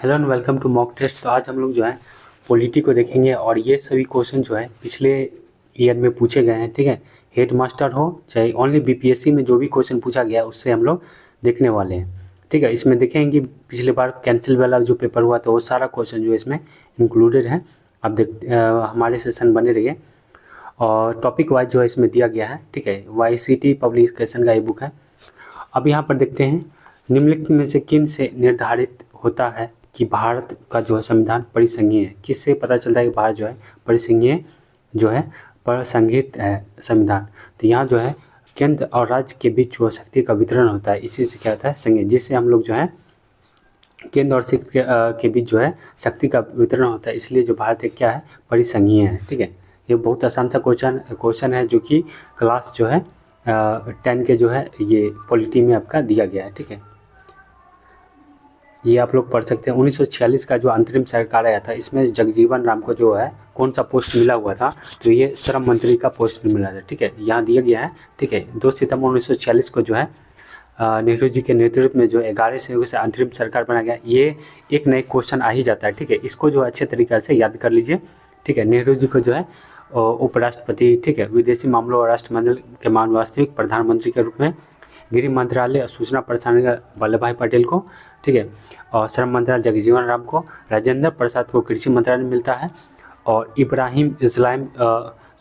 Hello and welcome to mock test. तो आज हम लोग जो है पॉलिटी को देखेंगे और ये सभी क्वेश्चन जो है पिछले ईयर में पूछे गए हैं। ठीक है, हेड मास्टर हो चाहे ओनली बीपीएससी में जो भी क्वेश्चन पूछा गया है उससे हम लोग देखने वाले हैं। ठीक है, इसमें देखेंगे कि पिछले बार कैंसिल वाला जो पेपर हुआ था वो सारा क्वेश्चन जो है इसमें इंक्लूडेड है। अब हमारे सेशन बने रहिए और टॉपिक वाइज जो है इसमें दिया गया है। ठीक है, YCT पब्लिकेशन का ये बुक है। अब यहाँ पर देखते हैं निम्नलिखित में से किन से निर्धारित होता है कि भारत का जो है संविधान परिसंघीय है। किससे पता चलता है कि भारत जो है परिसंघीय जो है प्रसंघित है संविधान। तो यहाँ जो है केंद्र और राज्य के बीच जो शक्ति का वितरण होता है, इसी से क्या होता है संघीय, जिससे हम लोग जो है केंद्र और शक्ति के बीच जो है शक्ति का वितरण होता है। इसलिए जो भारत है क्या है परिसंघीय है। ठीक है, ये बहुत आसान सा क्वेश्चन है जो कि क्लास जो है 10 के जो है ये पॉलिटी में आपका दिया गया है। ठीक है, ये आप लोग पढ़ सकते हैं। 1946 का जो अंतरिम सरकार आया था इसमें जगजीवन राम को जो है कौन सा पोस्ट मिला हुआ था, तो ये श्रम मंत्री का पोस्ट मिला था। ठीक है, यहाँ दिया गया है। ठीक है, 2 सितंबर 1946 को जो है नेहरू जी के नेतृत्व में जो 11 सहयोगी से अंतरिम सरकार बनाया गया। ये एक नए क्वेश्चन आ ही जाता है। ठीक है, इसको जो अच्छे तरीके से याद कर लीजिए। ठीक है, नेहरू जी को जो है उपराष्ट्रपति, ठीक है, विदेशी मामलों और राष्ट्रमंडल के वास्तविक प्रधानमंत्री के रूप में, गृह मंत्रालय और सूचना प्रसारण वल्लभ भाई पटेल को, ठीक है, और श्रम मंत्रालय जगजीवन राम को, राजेंद्र प्रसाद को कृषि मंत्रालय मिलता है और इब्राहिम इस्लाम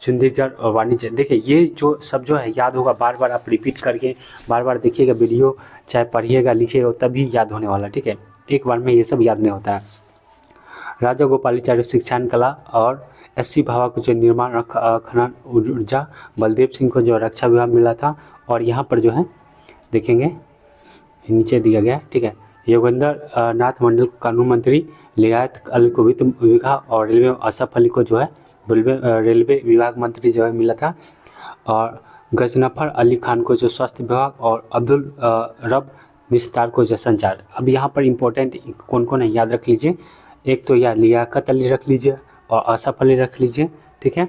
चंडीगढ़ और वाणिज्य। देखिए ये जो सब जो है याद होगा, बार बार आप रिपीट करके बार बार देखिएगा वीडियो, चाहे पढ़िएगा लिखिएगा तभी याद होने वाला। ठीक है, एक बार में ये सब याद नहीं होता है। राजा गोपालाचार्य शिक्षान कला और SC भाभा को जो निर्माण खनन ऊर्जा, बलदेव सिंह को जो रक्षा विभाग मिला था। और यहाँ पर जो है देखेंगे नीचे दिया गया। ठीक है, योगेंद्र नाथ मंडल को कानून मंत्री, लियाकत अली को वित्त विभाग और रेलवे असफ अली को जो है रेलवे विभाग मंत्री जो है मिला था। और गजनफर अली खान को जो स्वास्थ्य विभाग और अब्दुल रब निस्तार को जो संचार। अब यहाँ पर इम्पोर्टेंट कौन कौन है याद रख लीजिए। एक तो यार लियाकत अली रख लीजिए और असफ अली रख लीजिए। ठीक है,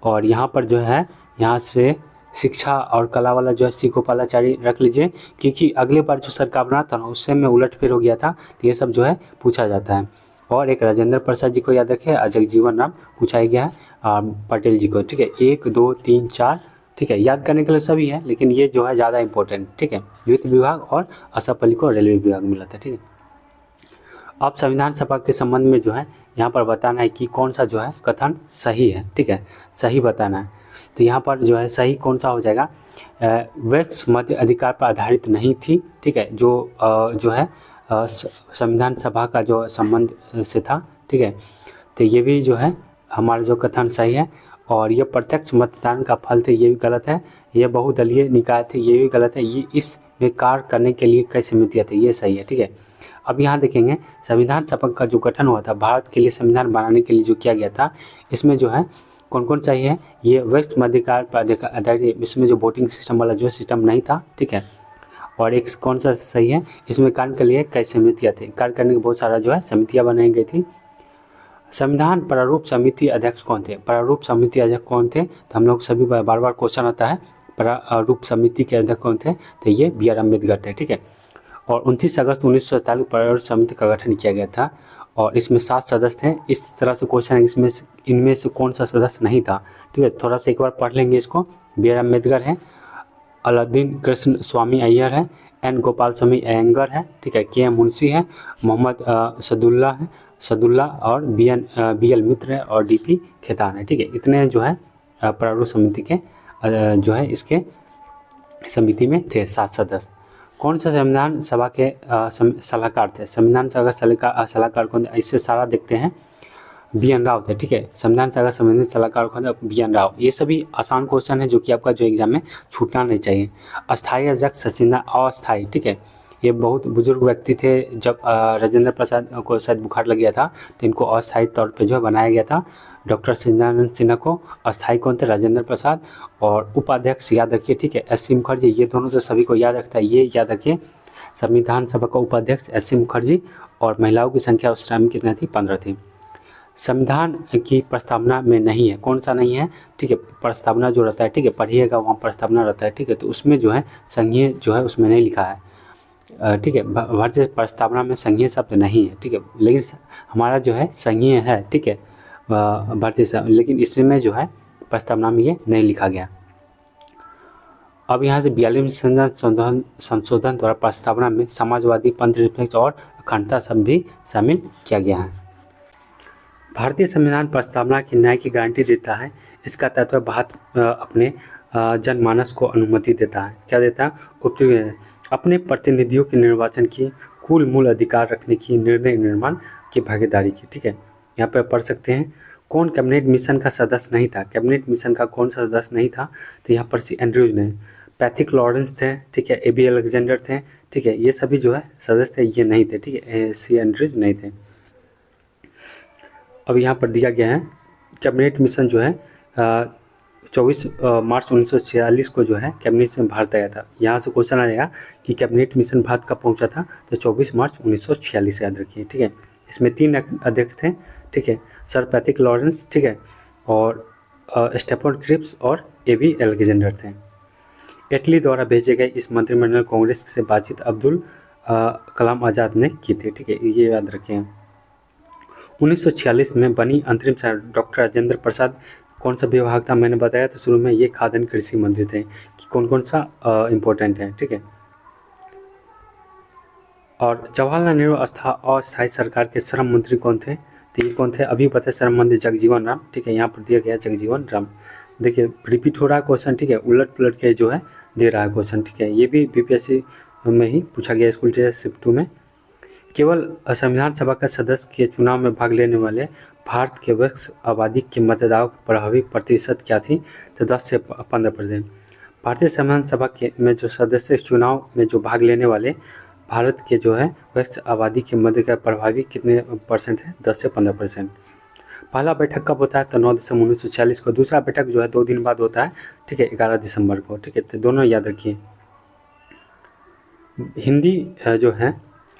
और यहाँ पर जो है यहाँ से शिक्षा और कला वाला जो है सी गोपालाचारी रख लीजिए, क्योंकि अगले बार जो सरकार बना था ना उससे में उलटफेर हो गया था, तो ये सब जो है पूछा जाता है। और एक राजेंद्र प्रसाद जी को याद रखें, जगजीवन राम पूछा ही गया है, पटेल जी को। ठीक है, 1 2 3 4। ठीक है, याद करने के लिए सभी है लेकिन ये जो है ज़्यादा इंपॉर्टेंट। ठीक है, वित्त विभाग और असफ अली को रेलवे विभाग मिला था। ठीक है, अब संविधान सभा के संबंध में जो है यहाँ पर बताना है कि कौन सा जो है कथन सही है। ठीक है, सही बताना है। तो यहाँ पर जो है सही कौन सा हो जाएगा, व्यक्ति मध्य अधिकार पर आधारित नहीं थी। ठीक है, जो है संविधान सभा का जो संबंध से था। ठीक है, तो ये भी जो है हमारा जो कथन सही है। और ये प्रत्यक्ष मतदान का फल थे, ये भी गलत है। ये बहुदलीय निकाय थे, ये भी गलत है। ये इसमें कार्य करने के लिए कई समितियाँ थी, ये सही है। ठीक है, अब यहाँ देखेंगे संविधान सभा का जो गठन हुआ था भारत के लिए संविधान बनाने के लिए जो किया गया था, इसमें जो है कौन कौन चाहिए है, ये व्यस्त मध्याधिकार पर आधारित, इसमें जो वोटिंग सिस्टम वाला जो सिस्टम नहीं था। ठीक है, और एक कौन सा सही है, इसमें कार्य के लिए कई समितियाँ थी, कार्य करने के बहुत सारा जो है समितियाँ बनाई गई थी। संविधान प्रारूप समिति अध्यक्ष कौन थे, प्रारूप समिति अध्यक्ष कौन थे, तो हम लोग सभी बार बार क्वेश्चन आता है प्रारूप समिति के अध्यक्ष कौन थे, तो ये BR अम्बेडकर थे। ठीक है, और 29 अगस्त 1947 प्रारूप समिति का गठन किया गया था और इसमें 7 सदस्य हैं। इस तरह से क्वेश्चन है, इसमें इनमें से कौन सा सदस्य नहीं था। ठीक है, थोड़ा सा एक बार पढ़ लेंगे इसको। BR अम्बेडकर है, अलाउद्दीन कृष्ण स्वामी अय्यर है, N गोपाल स्वामी अयंगर है, ठीक है, KM मुंशी है, मोहम्मद सदुल्ला और BL मित्र है और DP खेतान है। ठीक है, इतने जो है प्रारूप समिति के जो है इसके समिति में थे 7 सदस्य। कौन सा संविधान सभा के सलाहकार थे, संविधान सभा का सलाहकार कौन थे, इससे सारा देखते हैं। BN राव थे। ठीक है, संविधान सभा संबंधित सलाहकार कौन थे, BN राव। ये सभी आसान क्वेश्चन है जो कि आपका जो एग्जाम में छूटना नहीं चाहिए। अस्थायी अध्यक्ष सचिंदा, अस्थायी। ठीक है, ये बहुत बुजुर्ग व्यक्ति थे, जब राजेंद्र प्रसाद को शायद बुखार लग गया था तो इनको अस्थायी तौर पे जो है बनाया गया था। डॉक्टर सिद्धानंद सिन्हा को अस्थायी कौन थे, राजेंद्र प्रसाद। और उपाध्यक्ष याद रखिए, ठीक है, SC मुखर्जी। ये दोनों तो सभी को याद रखता है, ये याद रखिए। संविधान सभा का उपाध्यक्ष SC मुखर्जी और महिलाओं की संख्या उस टाइम कितनी थी, 15 थी। संविधान की प्रस्तावना में नहीं है, कौन सा नहीं है, ठीक है, प्रस्तावना जो रहता है, ठीक है, पढ़िएगा वहाँ प्रस्तावना रहता है। ठीक है, तो उसमें जो है संघीय जो है उसमें नहीं लिखा है। ठीक है, भारतीय प्रस्तावना में संघीय शब्द नहीं है, ठीक है, लेकिन हमारा जो है संघीय है, ठीक है, भारतीय, लेकिन इसमें जो है प्रस्तावना में ये नहीं लिखा गया। अब यहाँ से 42वें संशोधन द्वारा प्रस्तावना में समाजवादी, पंथनिरपेक्ष और अखंडता शब्द भी शामिल किया गया है। भारतीय संविधान प्रस्तावना की न्याय की गारंटी देता है। इसका तात्पर्य भारत अपने जनमानस को अनुमति देता है। क्या देता है? अपने प्रतिनिधियों के निर्वाचन की, कुल मूल अधिकार रखने की, निर्णय निर्माण की भागीदारी की। ठीक है, यहाँ पर पढ़ सकते हैं कौन कैबिनेट मिशन का सदस्य नहीं था। कैबिनेट मिशन का कौन सा सदस्य नहीं था? तो यहाँ पर सी एंड्रयूज ने, पैथिक लॉरेंस थे, ठीक है, ए बी अलेक्जेंडर थे, ठीक है, ये सभी जो है सदस्य थे, ये नहीं थे, ठीक है, सी एंड्रयूज नहीं थे। अब यहाँ पर दिया गया है कैबिनेट मिशन जो है 24 मार्च 1946 को जो है कैबिनेट में भारत आया था। यहाँ से क्वेश्चन आएगा कि कैबिनेट मिशन भारत कब पहुँचा था? तो 24 मार्च 1946 याद रखिए। ठीक है, इसमें 3 अध्यक्ष थे, ठीक है, सर पैथिक लॉरेंस, ठीक है, और स्टेफन क्रिप्स और ए बी अलेक्जेंडर थे। इटली द्वारा भेजे गए इस मंत्रिमंडल कांग्रेस से बातचीत अब्दुल कलाम आज़ाद ने की थी। ठीक है, ये याद रखें। 1946 में बनी अंतरिम डॉक्टर राजेंद्र प्रसाद कौन सा विभाग था? मैंने बताया तो शुरू में ये खाद्यान्न कृषि मंत्री थे कि कौन कौन सा इम्पोर्टेंट है। ठीक है, और जवाहरलाल नेहरू अस्थायी सरकार के श्रम मंत्री कौन थे? तो ये कौन थे? अभी पता श्रम मंत्री जगजीवन राम। ठीक है, यहाँ पर दिया गया जगजीवन राम। देखिए रिपीट हो रहा है क्वेश्चन, ठीक है, उलट पुलट के जो है दे रहा है क्वेश्चन। ठीक है, ये भी बीपीएससी में ही पूछा गया स्कूल टेस्ट शिफ्ट 2 में। केवल संविधान सभा का सदस्य के चुनाव में भाग लेने वाले भारत के वयस्क आबादी के मतदाताओं की प्रभावी प्रतिशत क्या थी? तो 10 से 15%। भारतीय संविधान सभा के में जो सदस्य चुनाव में जो भाग लेने वाले भारत के जो है वयस्क आबादी के मध्य का प्रभावी कितने परसेंट है? 10 से 15%। पहला बैठक कब होता है? तो 9 दिसंबर 1946 को। दूसरा बैठक जो है 2 दिन बाद होता है, ठीक है, 11 दिसंबर को। ठीक है, तो दोनों याद रखिए। हिंदी जो है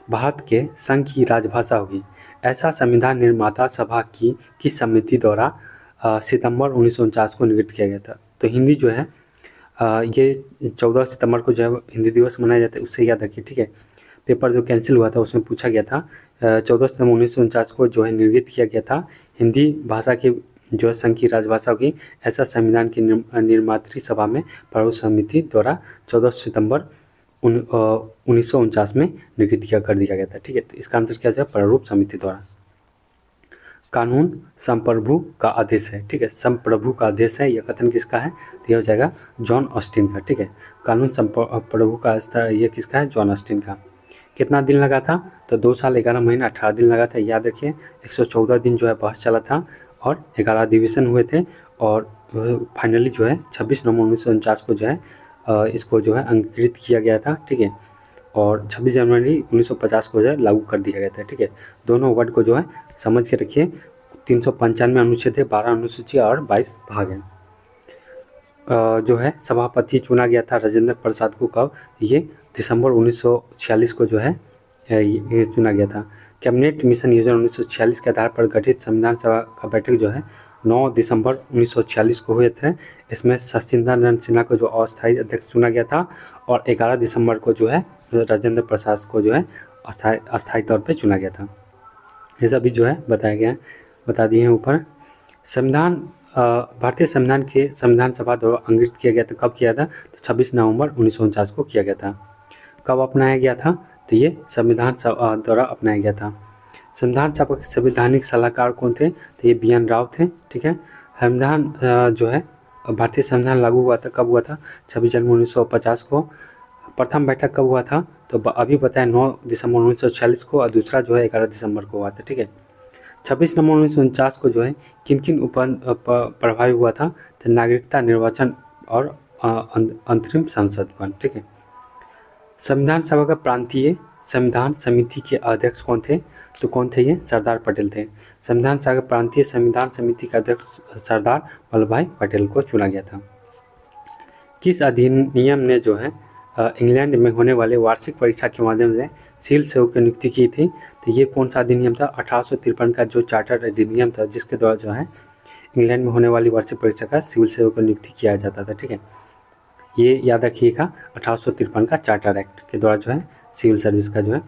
भारत के संघ की राजभाषा होगी, ऐसा संविधान निर्माता सभा की किस समिति द्वारा सितंबर 1949 को नियुक्त किया गया था? तो हिंदी जो है ये 14 सितंबर को जो है हिंदी दिवस मनाया जाता है, उससे याद रखिए। ठीक है, पेपर जो कैंसिल हुआ था उसमें पूछा गया था 14 सितंबर 1949 को जो है निर्मित किया गया था। हिंदी भाषा की जो है संघ की राजभाषा होगी, ऐसा संविधान की निर्मात्री सभा में प्रारूप समिति द्वारा 14 सितंबर 1949 में निर्मित कर दिया गया था। ठीक है, तो इसका आंसर क्या जाए? प्रारूप समिति द्वारा। कानून संप्रभु का आदेश है। ठीक है, संप्रभु का आदेश है, यह कथन किसका है? तो यह हो जाएगा जॉन ऑस्टिन का। ठीक है, कानून संप्रभु का ये किसका है? जॉन ऑस्टिन का। कितना दिन लगा था? तो 2 साल 11 महीना 18 दिन लगा था, याद रखिए। 114 दिन जो है बहस चला था और 11 अधिवेशन हुए थे और फाइनली जो है 26 नवंबर 1949 को जो है इसको जो है अंगीकृत किया गया था। ठीक है, और 26 जनवरी 1950 को जो है लागू कर दिया गया था। ठीक है, दोनों वर्ड को जो है समझ के रखिए। 395 अनुच्छेद है, 12 अनुसूची और 22 भाग हैं। जो है सभापति चुना गया था राजेंद्र प्रसाद को। कब? ये दिसंबर 1946 को जो है ये चुना गया था। कैबिनेट मिशन योजना 1946 के आधार पर गठित संविधान सभा का बैठक जो है 9 दिसंबर 1946 को हुए थे। इसमें सचिंदर सिन्हा को जो अस्थायी अध्यक्ष चुना गया था और 11 दिसंबर को जो है राजेंद्र प्रसाद को जो है अस्थायी तौर पे चुना गया था। ये सभी जो है बताया गया, बता दिए हैं ऊपर। संविधान भारतीय संविधान के संविधान सभा द्वारा अंगीकृत किया गया था। कब किया था? तो 26 नवंबर 1949 को किया गया था। कब अपनाया गया था? तो ये संविधान सभा द्वारा अपनाया गया था। संविधान सभा के संवैधानिक सलाहकार कौन थे? तो ये बी एन राव थे। ठीक है, संविधान जो है भारतीय संविधान लागू हुआ था, कब हुआ था? 26 जनवरी 1950 को। प्रथम बैठक कब हुआ था? तो अभी बताया 9 दिसंबर 1946 को, और दूसरा जो है 11 दिसंबर को हुआ था। ठीक है, 26 नवंबर 1949 को जो है किन किन प्रभावी हुआ था? तो नागरिकता, निर्वाचन और अंतरिम संसद भवन। ठीक है, संविधान सभा का प्रांतीय संविधान समिति के अध्यक्ष कौन थे? तो कौन थे ये? सरदार पटेल थे। संविधान सभा के प्रांतीय संविधान समिति के अध्यक्ष सरदार वल्लभ भाई पटेल को चुना गया था। किस अधिनियम ने जो है इंग्लैंड में होने वाले वार्षिक परीक्षा के माध्यम से सिविल सेवक की नियुक्ति की थी? तो ये कौन सा अधिनियम था? 1853 का जो चार्टर अधिनियम था, जिसके द्वारा जो है इंग्लैंड में होने वाली वार्षिक परीक्षा का सिविल सेवक की नियुक्ति किया जाता था। ठीक है, ये याद रखिएगा, 1853 का चार्टर एक्ट के द्वारा जो है सिविल सर्विस का जो है,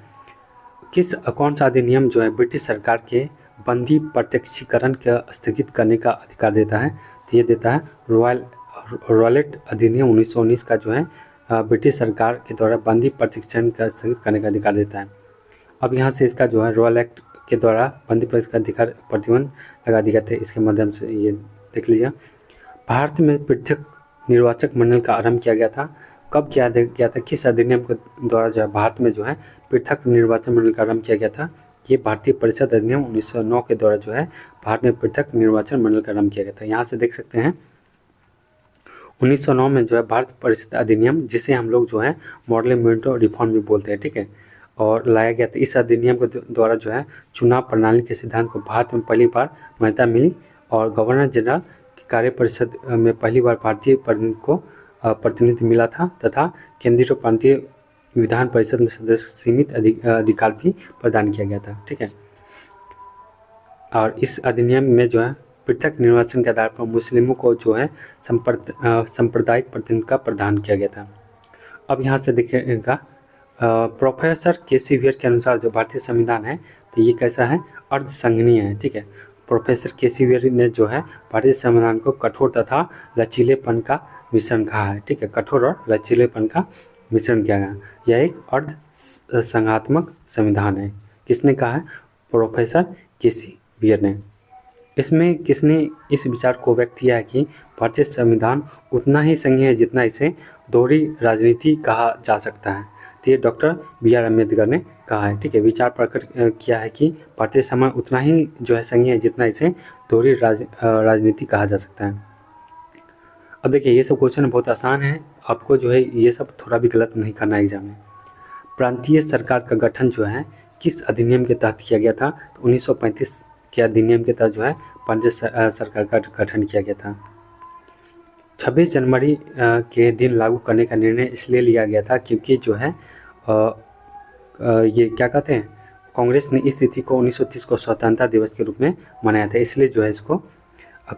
कौन सा अधिनियम जो है ब्रिटिश सरकार के बंदी प्रत्यक्षीकरण का स्थगित करने का अधिकार देता है? तो ये देता है रॉलेट अधिनियम 1919 का जो है ब्रिटिश सरकार के द्वारा बंदी प्रत्यक्षीकरण का स्थगित करने का अधिकार देता है। अब यहाँ से इसका जो है रॉयल एक्ट के द्वारा बंदी प्रत्यक्ष का प्रतिबंध लगा दिया गया था। इसके माध्यम से ये देख लीजिए, भारत में पृथक निर्वाचक मंडल का आरंभ किया गया था। कब किया गया था? किस अधिनियम के द्वारा जो है भारत में जो है पृथक निर्वाचन मंडल का आरंभ किया गया था? ये भारतीय परिषद अधिनियम 1909 के द्वारा जो है भारत में पृथक निर्वाचन मंडल का आरंभ किया गया था। यहाँ से देख सकते हैं 1909 में जो है भारत परिषद अधिनियम, जिसे हम लोग जो है मॉडल अमेंडमेंट और रिफॉर्म भी बोलते हैं, ठीक है, और लाया गया था। इस अधिनियम के द्वारा जो है चुनाव प्रणाली के सिद्धांत को भारत में पहली बार मान्यता मिली और गवर्नर जनरल की कार्य परिषद में पहली बार भारतीय प्रतिनिधि को प्रतिनिधि मिला था तथा केंद्रीय और प्रांतीय विधान परिषद में सदस्य सीमित अधिकार भी प्रदान किया गया था, ठीक है। और इस अधिनियम में जो है पृथक निर्वाचन के आधार पर मुस्लिमों को जो है सांप्रदायिक प्रतिनिधित्व का प्रदान किया गया था। अब यहाँ से देखिएगा प्रोफेसर के.सी. वियर के अनुसार जो भारतीय संविधान है तो ये कैसा है? अर्ध संघनीय है, ठीक है। Professor KC. वियर ने जो है भारतीय संविधान को कठोर तथा लचीलेपन का मिश्रण कहा है, ठीक है, कठोर और लचीलेपन का मिश्रण किया गया। यह एक अर्ध संघात्मक संविधान है। किसने कहा है? Professor KC. वियर ने। इसमें किसने इस विचार को व्यक्त किया है कि भारतीय संविधान उतना ही संघीय है जितना इसे दोहरी राजनीति कहा जा सकता है? तो ये डॉक्टर B.R. अम्बेडकर ने कहा है, ठीक है। विचार प्रकट किया है कि भारतीय समाज उतना ही जो है संघीय है जितना इसे दोहरी राजनीति कहा जा सकता है। अब देखिए ये सब क्वेश्चन बहुत आसान है, आपको जो है ये सब थोड़ा भी गलत नहीं करना है एग्जाम में। प्रांतीय सरकार का गठन जो है किस अधिनियम के तहत किया गया था? तो 1935 के अधिनियम के तहत जो है प्रांतीय सरकार का गठन किया गया था। 26 जनवरी के दिन लागू करने का निर्णय इसलिए लिया गया था क्योंकि जो है ये क्या कहते हैं, कांग्रेस ने इस तिथि को 1930 को स्वतंत्रता दिवस के रूप में मनाया था, इसलिए जो है इसको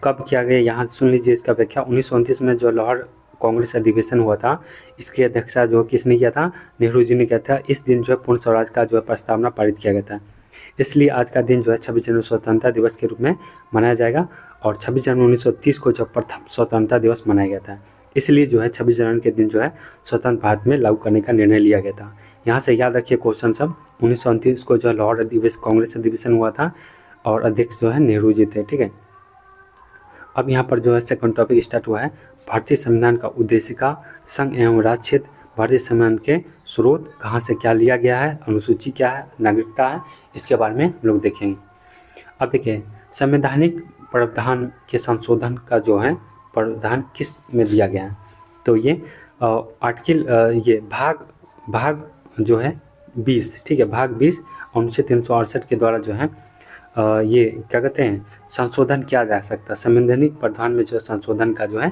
कब किया गया यहाँ सुन लीजिए इसका व्याख्या। 1929 में जो लाहौर कांग्रेस अधिवेशन हुआ था, इसकी अध्यक्षता जो किसने किया था? नेहरू जी ने किया था। इस दिन जो है पूर्ण स्वराज का जो है प्रस्तावना पारित किया गया था, इसलिए आज का दिन जो है 26 जनवरी स्वतंत्रता दिवस के रूप में मनाया जाएगा। और 26 जनवरी 1930 को जो प्रथम स्वतंत्रता दिवस मनाया गया था, इसलिए जो है 26 जनवरी के दिन जो है स्वतंत्र भारत में लागू करने का निर्णय लिया गया था। यहाँ से याद रखिए क्वेश्चन सब। 1929 को जो है लाहौर अधिवेशन कांग्रेस अधिवेशन हुआ था और अध्यक्ष जो है नेहरू जी थे, ठीक है। अब यहाँ पर जो है सेकंड टॉपिक स्टार्ट हुआ है, भारतीय संविधान का उद्देशिका, संघ एवं राज्य क्षेत्र, भारतीय संविधान के स्रोत, कहाँ से क्या लिया गया है, अनुसूची क्या है, नागरिकता है, इसके बारे में हम लोग देखेंगे। अब देखिए संवैधानिक प्रावधान के संशोधन का जो है प्रावधान किस में दिया गया है? तो ये आर्टिकल ये भाग जो है 20, ठीक है, भाग 20 अनुच्छेद 368 के द्वारा जो है ये क्या कहते हैं संशोधन किया जा सकता है। संवैधानिक प्रावधान में जो संशोधन का जो है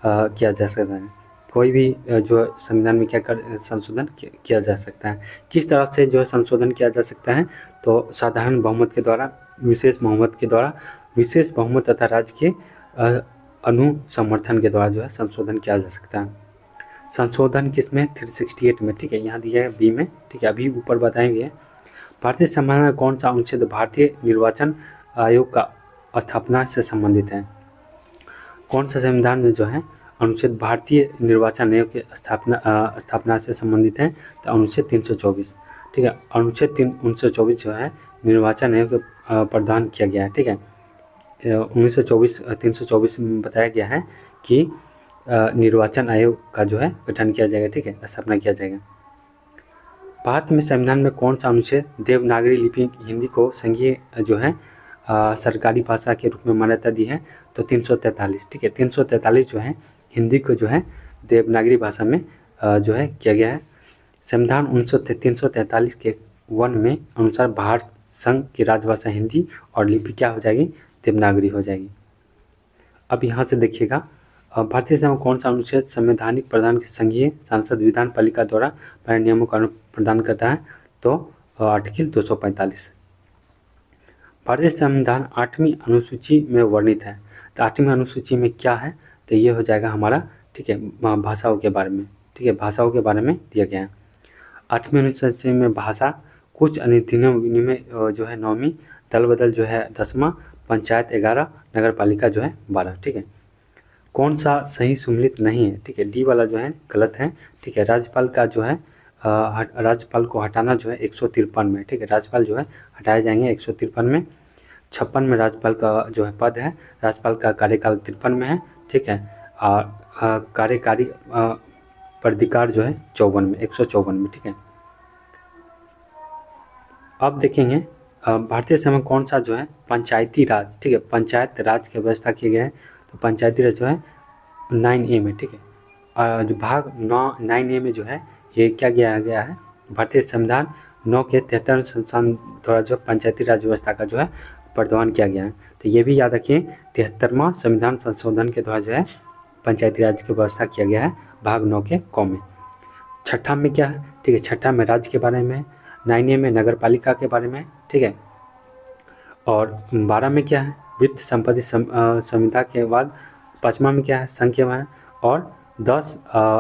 किया जा सकता है। कोई भी जो संविधान में क्या कर संशोधन किया जा सकता है। किस तरह से जो है संशोधन किया जा सकता है? तो साधारण बहुमत के द्वारा, विशेष बहुमत के द्वारा, विशेष बहुमत तथा राज्य के अनुसमर्थन के द्वारा जो है संशोधन किया जा सकता है। संशोधन किसमें? 368 में, ठीक है, यहाँ दिया है बी में, ठीक है, अभी ऊपर बताएंगे। भारतीय संविधान में कौन सा अनुच्छेद भारतीय निर्वाचन आयोग का स्थापना से संबंधित है? कौन सा संविधान में जो है अनुच्छेद भारतीय निर्वाचन आयोग की स्थापना से संबंधित है? तो अनुच्छेद 324, ठीक है, अनुच्छेद 324 जो है निर्वाचन आयोग प्रदान किया गया है, ठीक है। 324 में बताया गया है कि निर्वाचन आयोग का जो है गठन किया जाएगा, ठीक है, स्थापना किया जाएगा। भारत में संविधान में कौन सा अनुच्छेद देवनागरी लिपि हिंदी को संघीय जो है सरकारी भाषा के रूप में मान्यता दी है? तो 343, ठीक है, 343 जो है हिंदी को जो है देवनागरी भाषा में जो है किया गया है। संविधान 343 के 1 में अनुसार भारत संघ की राजभाषा हिंदी और लिपि क्या हो जाएगी? देवनागरी हो जाएगी। अब यहाँ से देखिएगा भारतीय संविधान में कौन सा अनुच्छेद संवैधानिक प्रावधान के संघीय सांसद विधान पालिका द्वारा बने नियमों का प्रदान करता है? तो आर्टिकल 245। भारतीय संविधान 8वीं अनुसूची में वर्णित है, तो 8वीं अनुसूची में क्या है? तो ये हो जाएगा हमारा, ठीक है, भाषाओं के बारे में, ठीक है, भाषाओं के बारे में दिया गया है। 8वीं अनुसूची में भाषा, कुछ अधिनियम विनिमय जो है 9वीं, दल बदल जो है 10वां, पंचायत 11, नगर पालिका जो है 12। ठीक है, कौन सा सही सम्मिलित नहीं है? ठीक है, डी वाला जो है गलत है। ठीक है, राज्यपाल का जो है राज्यपाल को हटाना जो है 153 में। ठीक है, राज्यपाल जो है हटाए जाएंगे 153 में। 56 में राज्यपाल का जो है पद है, राज्यपाल का कार्यकाल 53 में है। ठीक है, और कार्यकारी प्राधिकार जो है 54 में, 154 में। ठीक है, अब देखेंगे भारतीय संविधान कौन सा जो है पंचायती राज, ठीक है, पंचायत राज की व्यवस्था किए गए हैं। तो पंचायती राज जो है 9A में। ठीक है, जो भाग 9A में जो है ये क्या किया गया है, भारतीय संविधान 9 के 73 संस्थान द्वारा जो पंचायती राज व्यवस्था का जो है प्रावधान किया गया है। तो ये भी याद रखिए, 73वां संविधान संशोधन के द्वारा जो है पंचायती राज की व्यवस्था किया गया है भाग 9 के क में। छठा में क्या है? ठीक है, छठा में राज्य के बारे में, 9A में नगर पालिका के बारे में। ठीक है, और 12 में क्या है, वित्त संपत्ति संविदा के बाद 5वां में क्या है, संख्या में है, और 10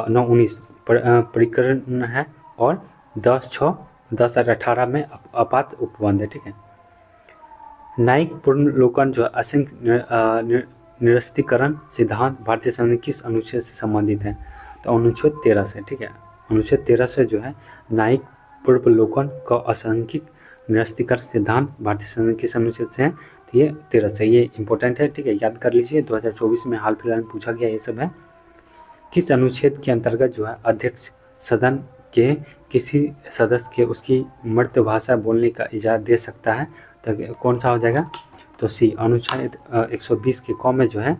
9 19 परिकरण है, और 10 6 10 और 18 में आपात उपबंध है। ठीक है, न्यायिक पुनर्लोकन जो असंख्य निरस्तीकरण सिद्धांत भारतीय संविधान किस अनुच्छेद से संबंधित है? तो अनुच्छेद 13 से। ठीक है, अनुच्छेद 13 से जो है न्यायिक पुनर्लोकन का असंख्यिक निरस्तीकरण सिद्धांत भारतीय संविधान किस अनुच्छेद से है? तो ये 13 से। ये इंपॉर्टेंट है। ठीक है, याद कर लीजिए, 2024 में हाल फिलहाल में पूछा गया ये सब है। किस अनुच्छेद के अंतर्गत जो है अध्यक्ष सदन के किसी सदस्य के उसकी मातृभाषा बोलने का इजाज़त दे सकता है? तो कौन सा हो जाएगा? तो सी, अनुच्छेद 120 के क में जो है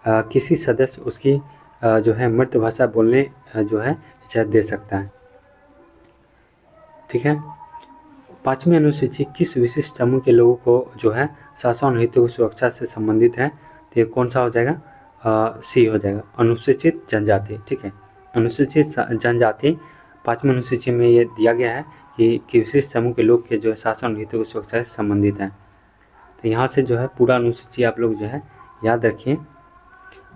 किसी सदस्य उसकी जो है मातृभाषा बोलने जो है इजाज़त दे सकता है। ठीक है, 5वीं अनुसूची किस विशिष्ट समूह के लोगों को जो है शासन और हितों की सुरक्षा से संबंधित है? तो ये कौन सा हो जाएगा? सी हो जाएगा, अनुसूचित जनजाति। ठीक है, अनुसूचित जनजाति 5वीं अनुसूची में ये दिया गया है कि विशिष्ट समूह के लोग के जो है शासन और हितों की सुरक्षा से संबंधित है। तो यहाँ से जो है पूरा अनुसूची आप लोग जो है याद रखिए।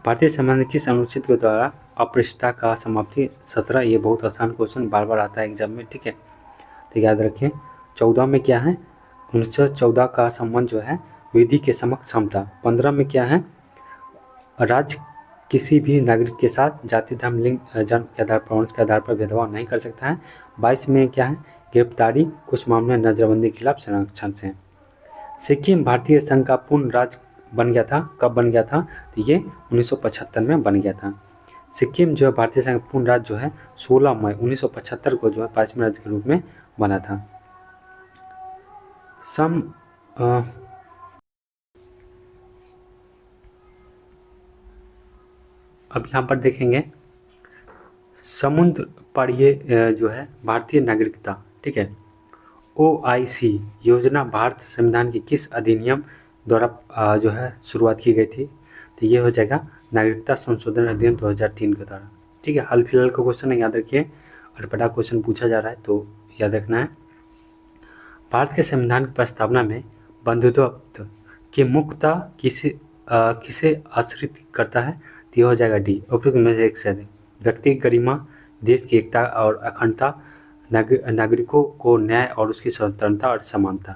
भारतीय संविधान किस अनुच्छेद के द्वारा अपृष्टता का समाप्ति? 17। ये बहुत आसान क्वेश्चन बार बार आता है एग्जाम में। ठीक है, तो याद रखें। 14 में क्या है? 1914 का संबंध जो है विधि के समक्ष समता। 15 में क्या है? राज्य किसी भी नागरिक के साथ जाति, धर्म, लिंग, जन्म के आधार पर, वंश के आधार पर भेदभाव नहीं कर सकता है। 22 में क्या है? गिरफ्तारी कुछ मामले में नजरबंदी के खिलाफ संरक्षण से। सिक्किम भारतीय संघ का पूर्ण राज्य बन गया था। कब बन गया था? तो ये 1975 में बन गया था। सिक्किम जो है भारतीय संघ पूर्ण राज्य जो है 16 मई 1975 को जो है 5वें राज्य के रूप में बना था। अब यहाँ पर देखेंगे समुद्र पर ये जो है भारतीय नागरिकता। ठीक है, OIC योजना भारत संविधान के किस अधिनियम द्वारा जो है शुरुआत की गई थी? तो ये हो जाएगा नागरिकता संशोधन अधिनियम 2003 के द्वारा। ठीक है, हाल फिलहाल का क्वेश्चन है, याद रखिए, और बड़ा क्वेश्चन पूछा जा रहा है तो याद रखना है। भारत के संविधान की प्रस्तावना में बंधुत्व की मुख्यता किसे आश्रित करता है? तो यह हो जाएगा डी, उपयुक्त में से एक से अधिक। व्यक्ति की गरिमा, देश की एकता और अखंडता, नागरिकों को न्याय और उसकी स्वतंत्रता और समानता।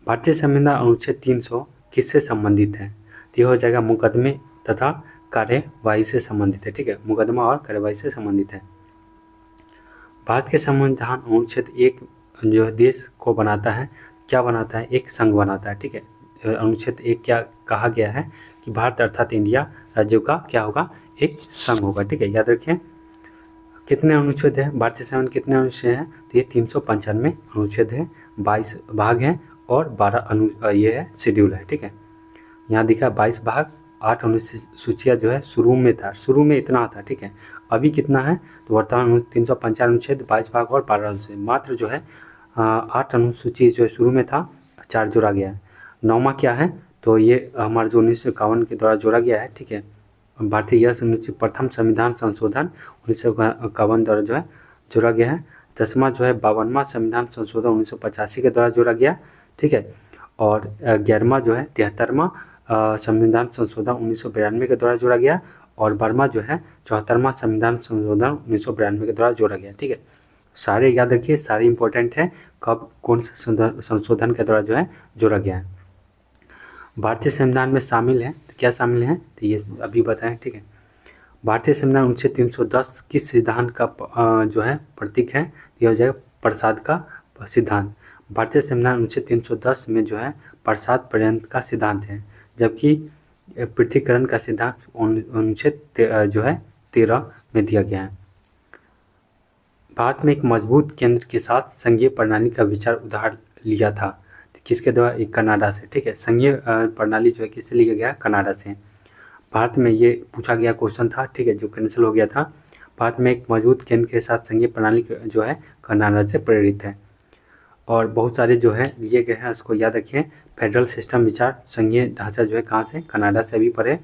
भारतीय संविधान अनुच्छेद 300 किससे संबंधित है? तो यह हो जाएगा मुकदमे तथा कार्यवाही से संबंधित है। ठीक है, मुकदमा और कार्यवाही से संबंधित है। भारत के संविधान अनुच्छेद 1 जो है देश को बनाता है, क्या बनाता है? एक संघ बनाता है। ठीक है, अनुच्छेद 1 क्या कहा गया है कि भारत अर्थात इंडिया राज्यों का क्या होगा? एक संघ होगा। ठीक है, याद रखें। कितने अनुच्छेद है भारतीय संविधान? कितने अनुच्छेद हैं? तो ये 395 अनुच्छेद है, 22 भाग हैं और 12 ये है शेड्यूल है। ठीक है, यहाँ दिखा 22 भाग, 8 अनुसूचियाँ जो है शुरू में था, शुरू में इतना था। ठीक है, अभी कितना है? तो वर्तमान 395 अनुच्छेद, 22 भाग और 12 अनुच्छेद, मात्र जो है 8 अनुसूची जो है शुरू में था, 4 जोड़ा गया है। 9वां क्या है? तो ये हमारा जो 1951 के द्वारा जोड़ा गया है। ठीक है, भारतीय यह अनुच्छेद प्रथम संविधान संशोधन 1951 द्वारा जो है जोड़ा गया है। 10वां जो है 52वां संविधान संशोधन 1985 के द्वारा जोड़ा गया। ठीक है, और 11वां जो है 73वां संविधान संशोधन 1992 के द्वारा जोड़ा गया, और 12वां जो है 74वां संविधान संशोधन 1992 के द्वारा जोड़ा गया। ठीक है, सारे याद रखिए, सारे इंपॉर्टेंट हैं। कब कौन से संशोधन के द्वारा जो है जोड़ा गया है। भारतीय संविधान में शामिल है, तो क्या शामिल है, तो ये अभी बताएं, ठीक है। भारतीय संविधान अनुच्छेद 310 किस सिद्धांत का जो है प्रतीक है, यह हो जाएगा प्रसाद का सिद्धांत। भारतीय संविधान अनुच्छेद 310 में जो है प्रसाद पर्यंत का सिद्धांत है, जबकि पृथक्करण का सिद्धांत अनुच्छेद जो है 13 में दिया गया है। भारत में एक मजबूत केंद्र के साथ संघीय प्रणाली का विचार उधार लिया था, तो किसके द्वारा, एक कनाडा से, ठीक है। संघीय प्रणाली जो है किससे लिया गया, कनाडा से। भारत में ये पूछा गया क्वेश्चन था, ठीक है, जो कैंसिल हो गया था। भारत में एक मजबूत केंद्र के साथ संघीय प्रणाली जो है कनाडा से प्रेरित है। और बहुत सारे जो है लिए गए हैं, उसको याद रखिए। फेडरल सिस्टम विचार, संघीय ढांचा जो है कहाँ से, कनाडा से अभी पढ़े,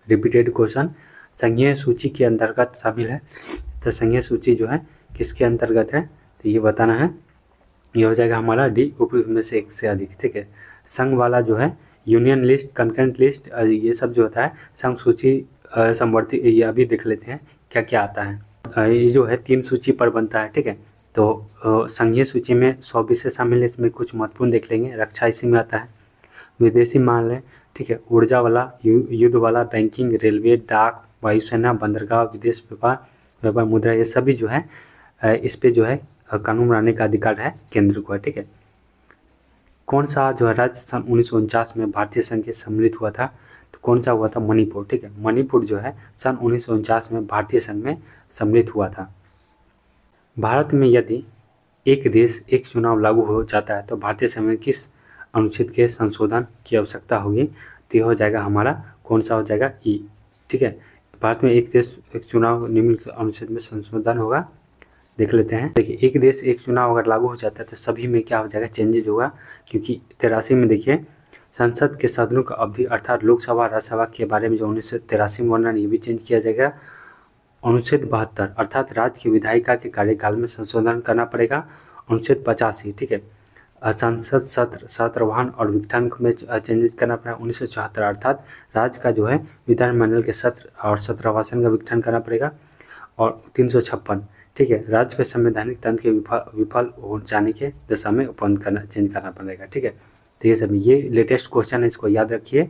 रिपीटेड क्वेश्चन। संघीय सूची के अंतर्गत शामिल है, तो संघीय सूची जो है किसके अंतर्गत है, तो ये बताना है। ये हो जाएगा हमारा डी, उपयुक्त में से एक से अधिक, ठीक है। संघ वाला जो है यूनियन लिस्ट, कंकरेंट लिस्ट, ये सब जो होता है संघ सूची समवर्ती, ये अभी देख लेते हैं क्या क्या आता है। ये जो है 3 सूची पर बनता है, ठीक है। तो संघीय सूची में 100 विषय शामिल है, इसमें कुछ महत्वपूर्ण देख लेंगे। रक्षा इसी में आता है, विदेशी माल है, ठीक है, ऊर्जा वाला, युद्ध वाला, बैंकिंग, रेलवे, डाक, वायुसेना, बंदरगाह, विदेश व्यापार, मुद्रा, ये सभी जो है इस पे जो है कानून बनाने का अधिकार है केंद्र को, ठीक है। कौन सा जो है राज्य सन 1949 में भारतीय संघ के सम्मिलित हुआ था, तो कौन सा हुआ था, मणिपुर, ठीक है। मणिपुर जो है सन 1949 में भारतीय संघ में सम्मिलित हुआ था। भारत में यदि एक देश एक चुनाव लागू हो जाता है तो भारतीय संघ में किस अनुच्छेद के संशोधन की आवश्यकता होगी, तो यह हो जाएगा हमारा कौन सा हो जाएगा, ई, ठीक है। भारत में एक देश एक चुनाव निम्नलिखित अनुच्छेद में संशोधन होगा, देख लेते हैं। देखिए, एक देश एक चुनाव अगर लागू हो जाता है तो सभी में क्या हो जाएगा, चेंजेज होगा। क्योंकि 83 में देखिए संसद के सदनों का अवधि अर्थात लोकसभा राज्यसभा के बारे में जो 1983 में वर्णन, ये भी चेंज किया जाएगा। अनुच्छेद 72 अर्थात राज्य की विधायिका के कार्यकाल में संशोधन करना पड़ेगा। अनुच्छेद 85, ठीक है, संसद सत्र, सत्रवाहन और विघटन में चेंजेस करना पड़ेगा। 1974 अर्थात राज्य का जो है विधानमंडल के सत्र और सत्रवासन का विघटन करना पड़ेगा। और 356, ठीक है, राज्य के संवैधानिक तंत्र के विफल हो जाने के दशा में उपबंध करना, चेंज करना पड़ेगा, ठीक है। तो ये सभी, ये लेटेस्ट क्वेश्चन है, इसको याद रखिए।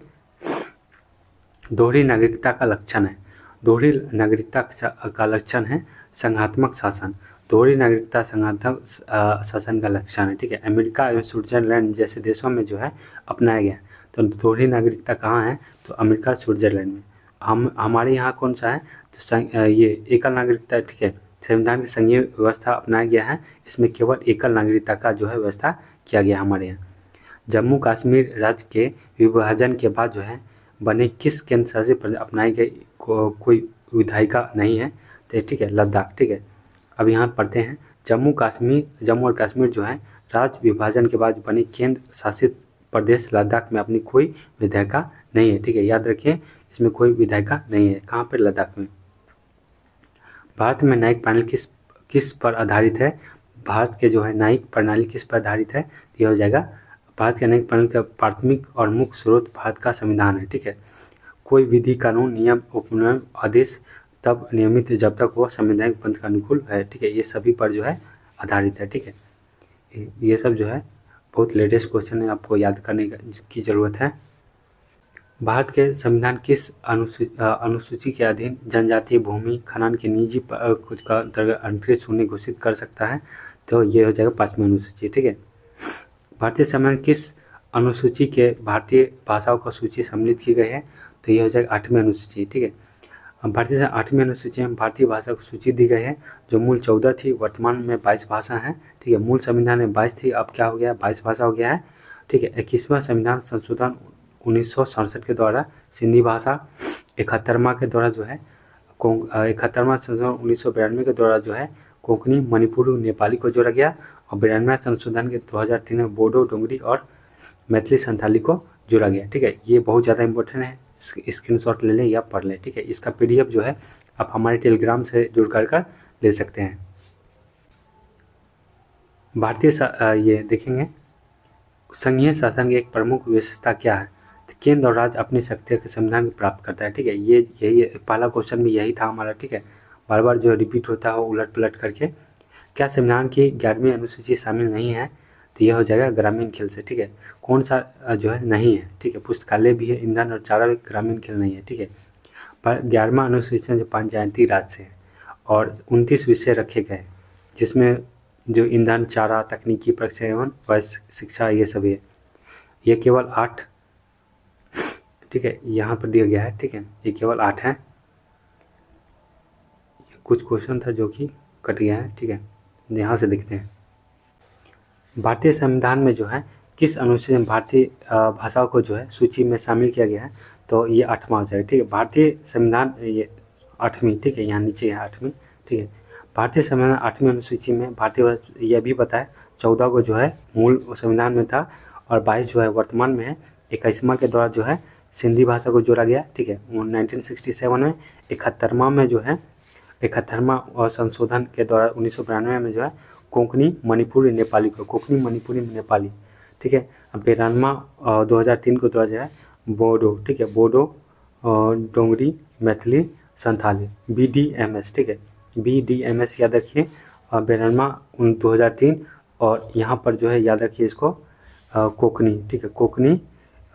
दोहरी नागरिकता का लक्षण है, दोहरी नागरिकता का लक्षण है संघात्मक शासन। दोहरी नागरिकता संघात्मक शासन का लक्षण है, ठीक है। अमेरिका एवं स्विट्जरलैंड जैसे देशों में जो है अपनाया गया। तो दोहरी नागरिकता कहाँ है, तो अमेरिका, स्विट्जरलैंड में। हमारे यहाँ कौन सा है, तो ये एकल नागरिकता, ठीक है। संविधान की संघीय व्यवस्था अपनाया गया है, इसमें केवल एकल नागरिकता का जो है व्यवस्था किया गया हमारे यहाँ। जम्मू कश्मीर राज्य के विभाजन के बाद जो है बने किस केंद्र शासित प्रदेश अपनाई गई कोई विधायिका नहीं है, तो ठीक है, लद्दाख, ठीक है। अब यहाँ पढ़ते हैं, जम्मू और कश्मीर जो है राज्य विभाजन के बाद बने केंद्र शासित प्रदेश लद्दाख में अपनी कोई विधायिका नहीं है, ठीक है, याद रखिए, इसमें कोई विधायिका नहीं है। कहाँ पर, लद्दाख में। भारत में न्यायिक प्रणाली किस पर आधारित है, भारत के जो है न्यायिक प्रणाली किस पर आधारित है, यह हो जाएगा भारत के न्यायिक प्रणाली का प्राथमिक और मुख्य स्रोत भारत का संविधान है, ठीक है। कोई विधि, कानून, नियम, उपनियम, आदेश तब नियमित जब तक वह संवैधानिक पंथ का अनुकूल है, ठीक है, ये सभी पर जो है आधारित है, ठीक है। ये सब जो है बहुत लेटेस्ट क्वेश्चन है, आपको याद करने की ज़रूरत है। भारत के संविधान किस अनुसूची के अधीन जनजातीय भूमि खनन के निजी कुछ का अंतरिक्ष शून्य घोषित कर सकता है, तो ये हो जाएगा 5वीं अनुसूची, ठीक है। भारतीय संविधान किस अनुसूची के भारतीय भाषाओं का सूची सम्मिलित की गई है, तो ये हो जाएगा 8वीं अनुसूची, ठीक है। भारतीय 8वीं अनुसूची में भारतीय भाषा की सूची दी गई है, जो मूल 14 थी, वर्तमान में 22 भाषा हैं, ठीक है। मूल संविधान में 22 थी, अब क्या हो गया, 22 भाषा हो गया है, ठीक है। 21वां संविधान संशोधन 1967 के द्वारा सिंधी भाषा, 71वां के द्वारा जो है 71वां संशोधन 1992 के द्वारा जो है कोंकणी, मणिपुरी, नेपाली को जोड़ा गया। और 92वां संशोधन के 2003 में बोडो, डोगरी और मैथिली संथाली को जोड़ा गया, ठीक है। ये बहुत ज़्यादा इंपॉर्टेंट है, स्क्रीनशॉट ले लें या पढ़ लें, ठीक है। इसका PDF जो है आप हमारे टेलीग्राम से जुड़ कर ले सकते हैं। भारतीय ये देखेंगे, संघीय शासन की एक प्रमुख विशेषता क्या है, तो केंद्र और राज्य अपनी शक्तियों के संविधान प्राप्त करता है, ठीक है। यही पहला क्वेश्चन भी यही था हमारा, ठीक है, बार बार जो रिपीट होता है उलट पलट करके, क्या संविधान की 11वीं अनुसूची शामिल नहीं है? तो यह हो जाएगा ग्रामीण खेल से, ठीक है। कौन सा जो है नहीं है, ठीक है। पुस्तकालय भी है, ईंधन और चारा भी ग्रामीण खेल नहीं है, ठीक है। पर 11वां अनुसूची जो पंचायती राज से है और 29 विषय रखे गए जिसमें जो ईंधन, चारा, तकनीकी प्रशिक्षण, वयस्क शिक्षा, ये सभी है। ये केवल 8, ठीक है, यहाँ पर दिया गया है, ठीक है। ये केवल 8 है। कुछ क्वेश्चन था जो कि कट गया है, ठीक है। यहाँ से देखते हैं भारतीय संविधान में जो है किस अनुच्छेद में भारतीय भाषाओं को जो है सूची में शामिल किया गया है। तो ये 8वां हो जाएगा, ठीक है। भारतीय संविधान ये 8वीं, ठीक है, यहाँ नीचे है 8वीं, ठीक है। भारतीय संविधान 8वीं अनुसूची में भारतीय यह भी बताया 14 को जो है मूल संविधान में था और 22 जो है वर्तमान में है। 21वां के द्वारा जो है सिंधी भाषा को जोड़ा गया, ठीक है। 1967 में 71वां में जो है 71वां संशोधन के द्वारा 1992 में जो है कोंकणी मणिपुरी नेपाली को कोंकणी मणिपुरी नेपाली, ठीक है। 92वां 2003 को जो है बोडो, ठीक है, बोडो डोंगरी मैथिली संथाली BDMS, ठीक है, BDMS याद रखिए। 92वां 2003 और यहाँ पर जो है याद रखिए इसको कोंकणी, ठीक है, कोंकणी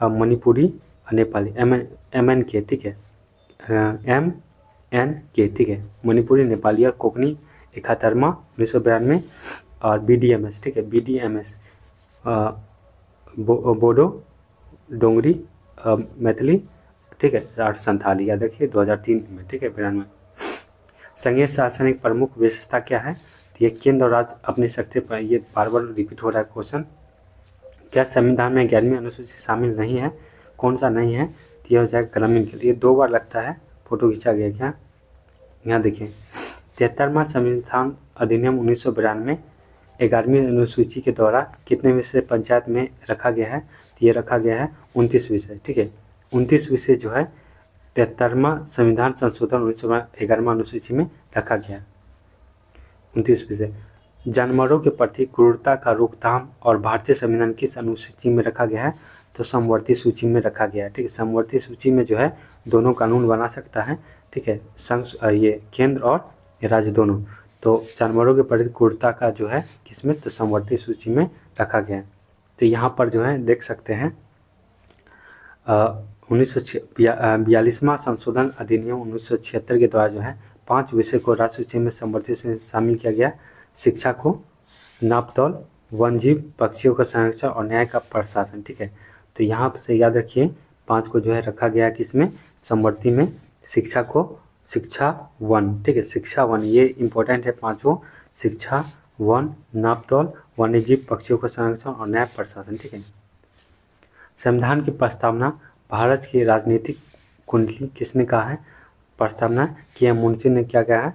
मणिपुरी नेपाली MNK, ठीक है, MNK, ठीक है, मणिपुरी नेपाली और कोंकणी 71वां 1992 और BDMS, ठीक है, BDMS बोडो डोंगरी मैथिली, ठीक है, और संथाली याद रखिए 2003 में, ठीक है। 92 संघीय शासन एक प्रमुख विशेषता क्या है? तो ये केंद्र और राज्य अपनी शक्ति पर, ये बार बार रिपीट हो रहा है क्वेश्चन। क्या संविधान में 11वीं अनुसूची शामिल नहीं है? कौन सा नहीं है? तो यह हो जाएगा ग्रामीण के लिए। 2 बार लगता है, फोटो खींचा गया क्या? यहाँ देखिए 73वां संविधान अधिनियम 1992 11वीं अनुसूची के द्वारा कितने विषय पंचायत में रखा गया है? तो ये रखा गया है 29 विषय, ठीक है। 29 विषय जो है 73वां संविधान संशोधन 1911वां अनुसूची में रखा गया है 29 विषय। जानवरों के प्रति क्रूरता का रोकथाम और भारतीय संविधान किस अनुसूची में रखा गया है? तो समवर्ती सूची में रखा गया है, ठीक है। समवर्ती सूची में जो है दोनों कानून बना सकता है, ठीक है, संघ ये केंद्र और राज्य दोनों। तो जानवरों के प्रति क्रूरता का जो है किसमें? तो समवर्ती सूची में रखा गया है। तो यहाँ पर जो है देख सकते हैं 1942वां संशोधन अधिनियम 1976 के द्वारा जो है 5 विषय को राज्य सूची में समवर्ती से शामिल किया गया। शिक्षा को, नापतौल, वन्यजीव पक्षियों का संरक्षण और न्याय का प्रशासन, ठीक है। तो यहाँ से याद रखिए 5 को जो है रखा गया है किसमें? समवर्ती में। शिक्षा को, शिक्षा वन, ठीक है, शिक्षा वन ये इम्पोर्टेंट है 5 शिक्षा वन, नापतौल, वन्यजीव पक्षियों का संरक्षण और न्याय प्रशासन, ठीक है। संविधान की प्रस्तावना भारत की राजनीतिक कुंडली किसने कहा है? प्रस्तावना के.एम. मुंशी ने क्या कहा है?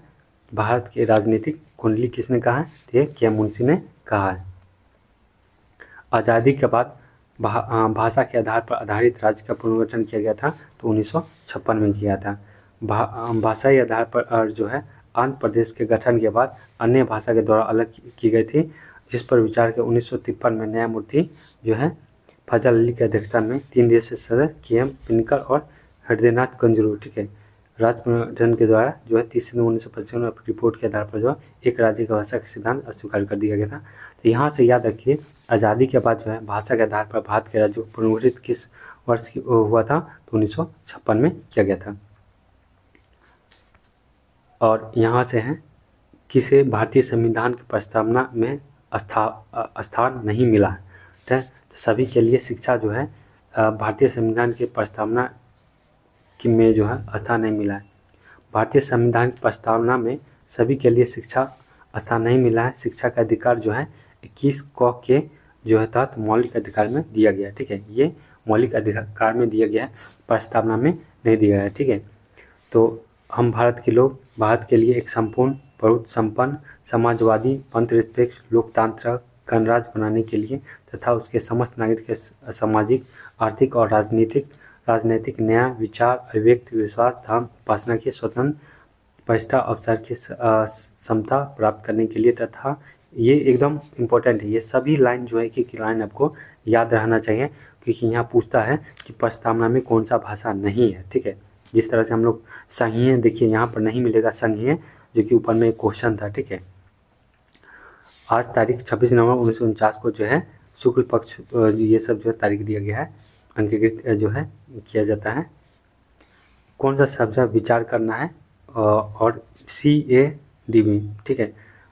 भारत की राजनीतिक कुंडली किसने कहा है? तो ये के.एम. मुंशी ने कहा है। आज़ादी के बाद भाषा के आधार पर आधारित राज्य का पुनर्गठन किया गया था, तो 1956 में किया था। भाषाई आधार पर जो है आंध्र प्रदेश के गठन के बाद अन्य भाषा के द्वारा अलग की गई थी, जिस पर विचार के 1953 में न्यायमूर्ति जो है फजल अली की अध्यक्षता में 3 दिवसीय सदस्य के.एम. पिनकर और हृदयनाथ कंजरू, ठीक है, राज्य पुनर्गठन के द्वारा जो है 30 सितंबर 1955 रिपोर्ट के आधार पर जो है एक राज्य की भाषा का सिद्धांत अस्वीकार कर दिया गया था। तो यहाँ से याद रखिए आज़ादी के बाद जो है भाषा के आधार पर भारत के राज्य को पुनर्गठित किस वर्ष की हुआ था? तो 1956 में किया गया था। और यहाँ से है किसे भारतीय संविधान की प्रस्तावना में स्थान नहीं मिला है? ठीक है, तो सभी के लिए शिक्षा जो है भारतीय संविधान की प्रस्तावना की में जो है स्थान नहीं मिला है। भारतीय संविधान की प्रस्तावना में सभी के लिए शिक्षा स्थान नहीं मिला है। शिक्षा का अधिकार जो है 21 क के जो है तहत मौलिक अधिकार में दिया गया है, ठीक है, ये मौलिक अधिकार में दिया गया है, प्रस्तावना में नहीं दिया है, ठीक है। तो हम भारत के लोग भारत के लिए एक संपूर्ण बहुत संपन्न समाजवादी पंथनिरपेक्ष लोकतांत्रिक गणराज्य बनाने के लिए तथा उसके समस्त नागरिक के सामाजिक आर्थिक और राजनीतिक न्याय विचार अभिव्यक्ति विश्वास धर्म उपासना की स्वतंत्र प्रतिष्ठा अवसर की क्षमता प्राप्त करने के लिए तथा ये एकदम इम्पोर्टेंट है। ये सभी लाइन जो है कि लाइन आपको याद रहना चाहिए, क्योंकि यहाँ पूछता है कि प्रस्तावना में कौन सा भाषा नहीं है, ठीक है। जिस तरह से हम लोग संघीय देखिए यहाँ पर नहीं मिलेगा संघीय, जो कि ऊपर में एक क्वेश्चन था, ठीक है। आज तारीख 26 नवंबर 1949 को जो है शुक्ल पक्ष ये सब जो है तारीख दिया गया है, अंकीकृत जो है किया जाता है। कौन सा शब्द है विचार करना है और CADB, ठीक है,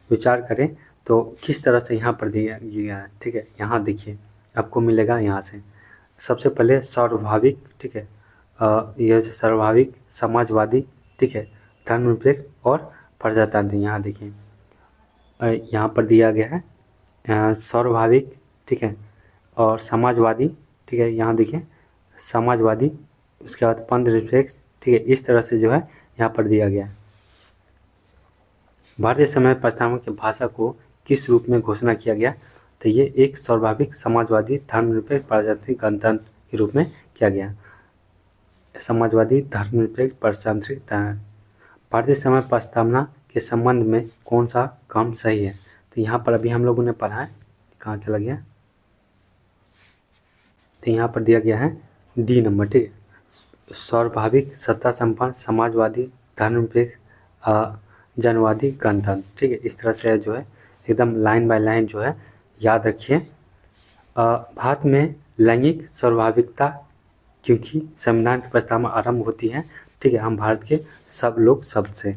विचार करें तो किस तरह से यहाँ पर दिया गया है, ठीक है। यहाँ देखिए आपको मिलेगा यहाँ से सबसे पहले सर्वभाविक, ठीक है, यह सर्वभाविक, समाजवादी, ठीक है, धर्मनिरपेक्ष और प्रजातांत्रिक। यहाँ देखिए यहाँ पर दिया गया है सर्वभाविक, ठीक है, और समाजवादी, ठीक है, यहाँ देखिए समाजवादी, उसके बाद धर्मनिरपेक्ष, ठीक है, इस तरह से जो है यहाँ पर दिया गया है। भारतीय संविधान प्रस्तावना की भाषा को किस रूप में घोषणा किया गया, तो ये एक सर्वभाविक, समाजवादी, धर्मनिरपेक्ष, प्रजातांत्रिक, गणतंत्र के रूप में किया गया। समाजवादी, धर्मनिरपेक्ष, प्रजातांत्रिक। भारतीय संविधान प्रस्तावना के संबंध में कौन सा काम सही है, तो यहाँ पर अभी हम लोगों ने पढ़ा है, कहाँ चला गया, तो यहाँ पर दिया गया है D नंबर, ठीक है, सर्वभाविक, सत्ता संपन्न, समाजवादी, धर्मनिरपेक्ष, जनवादी, गणतंत्र, ठीक है, इस तरह से जो है एकदम लाइन बाय लाइन जो है याद रखिए। भारत में लैंगिक सर्वभाविकता, क्योंकि संविधान की प्रस्तावना आरंभ होती है, ठीक है, हम भारत के सब लोग शब्द से।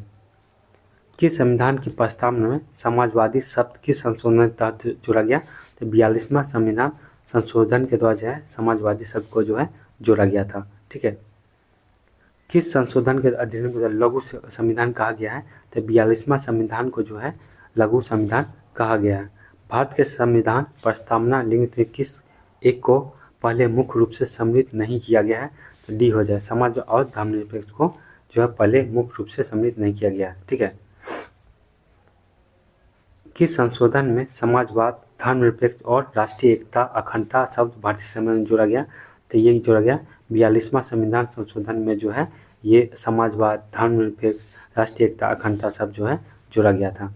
किस संविधान की प्रस्तावना में समाजवादी शब्द किस संशोधन के तहत जोड़ा गया, तो 42वां संविधान संशोधन के द्वारा जो है समाजवादी शब्द को जो है जोड़ा गया था, ठीक है। किस संशोधन के अधिनियम को लघु संविधान कहा गया है, तो 42वां संविधान को जो है लघु संविधान कहा गया है। भारत के संविधान प्रस्तावना लिंग में किस एक को पहले मुख्य रूप से सम्मिलित नहीं किया गया है, तो D हो जाए, समाज और धर्मनिरपेक्ष को जो है पहले मुख्य रूप से सम्मिलित नहीं किया गया है, ठीक है। किस संशोधन में समाजवाद, धर्मनिरपेक्ष और राष्ट्रीय एकता, अखंडता शब्द भारतीय संविधान में जोड़ा गया, तो ये जोड़ा गया 42वां संविधान संशोधन में जो है ये समाजवाद, धर्मनिरपेक्ष, राष्ट्रीय एकता, अखंडता शब्द जो है जोड़ा गया था।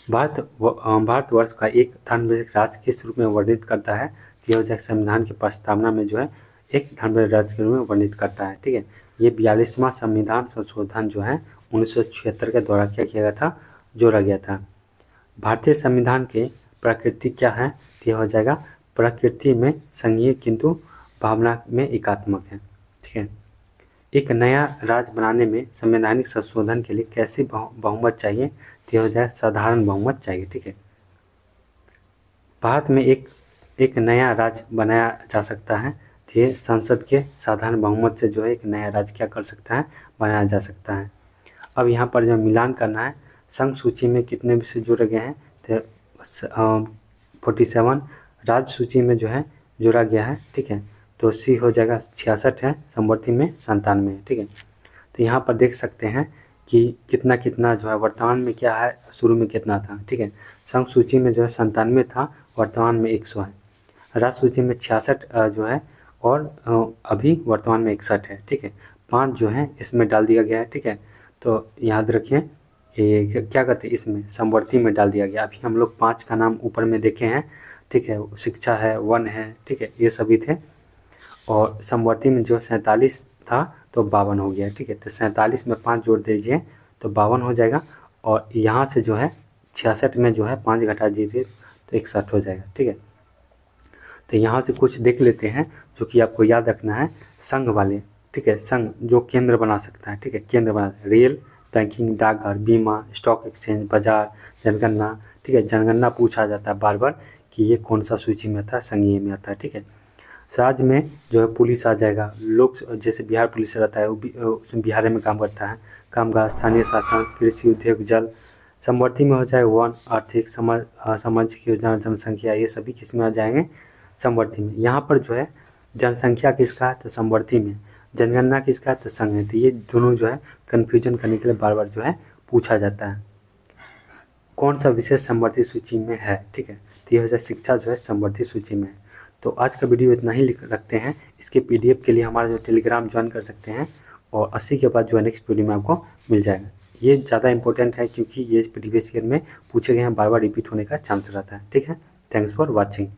भारतवर्ष का एक धर्मनिरपेक्ष राज्य किस रूप में वर्णित करता है, तो यह हो जाए संविधान की प्रस्तावना में जो है एक धर्मनिरपेक्ष राज्य के रूप में वर्णित करता है, ठीक है। ये 42वां संविधान संशोधन जो है 1976 के द्वारा क्या किया गया था, जोड़ा गया था। भारतीय संविधान के प्रकृति क्या है, तो यह हो जाएगा प्रकृति में संघीय किंतु भावना में एकात्मक है, ठीक है। एक नया राज्य बनाने में संवैधानिक संशोधन के लिए कैसी बहुमत चाहिए, तो यह हो जाए साधारण बहुमत चाहिए, ठीक है। भारत में एक नया राज्य बनाया जा सकता है, तो ये संसद के साधारण बहुमत से जो है एक नया राज्य क्या कर सकता है, बनाया जा सकता है। अब यहाँ पर जो मिलान करना है, संघ सूची में कितने विषय जोड़े गए हैं, तो 47, राज्य सूची में जो है जोड़ा गया है, ठीक है, तो C हो जाएगा 66 है, समवर्ती में 97 है, ठीक है। तो यहाँ पर देख सकते हैं कि कितना कितना जो है वर्तमान में क्या है, शुरू में कितना था, ठीक है। संघ सूची में जो है 97 था, वर्तमान में 100 है। राज्य सूची में 66 जो है और अभी वर्तमान में 61 है, ठीक है। 5 जो है इसमें डाल दिया गया है, ठीक है। तो याद रखिए ये क्या कहते हैं, इसमें समवर्ती में डाल दिया गया। अभी हम लोग 5 का नाम ऊपर में देखे हैं, ठीक है, शिक्षा है, वन है, ठीक है, ये सभी थे। और समवर्ती में जो 47 था तो 52 हो गया, ठीक है। तो 47 में 5 जोड़ दीजिए तो 52 हो जाएगा। और यहाँ से जो है 66 में जो है 5 घटा दीजिए तो 61 हो जाएगा, ठीक है। तो यहाँ से कुछ देख लेते हैं जो कि आपको याद रखना है, संघ वाले, ठीक है, संघ जो केंद्र बना सकता है, ठीक है, केंद्र बना, रेल, बैंकिंग, डाकघर, बीमा, स्टॉक एक्सचेंज, बाजार, जनगणना, ठीक है। जनगणना पूछा जाता है बार बार कि ये कौन सा सूची में आता है, संघीय में आता है, ठीक है। राज्य में जो है पुलिस आ जाएगा, लोग जैसे बिहार पुलिस रहता है उसमें बिहार में काम करता है, कामगार, स्थानीय शासन, कृषि, उद्योग, जल। समवर्ती में हो जाए वन, आर्थिक, सामाजिक योजना, जनसंख्या, ये सभी किस में आ जाएंगे, समवर्ती में। यहाँ पर जो है जनसंख्या किसका है, तो समवर्ती में, जनगणना किसका है, तो संघ है। तो ये दोनों जो है कन्फ्यूजन करने के लिए बार बार जो है पूछा जाता है। कौन सा विषय समवर्ती सूची में है, ठीक है, तो ये हो जाए शिक्षा जो है समवर्ती सूची में है। तो आज का वीडियो इतना ही रखते हैं। इसके PDF के लिए हमारा जो टेलीग्राम ज्वाइन कर सकते हैं और 80 के बाद जो है नेक्स्ट वीडियो में आपको मिल जाएगा। ये ज़्यादा इंपॉर्टेंट है क्योंकि ये प्रीवियस ईयर में पूछे गए हैं, बार बार रिपीट होने का चांस रहता है, ठीक है। Thanks for watching.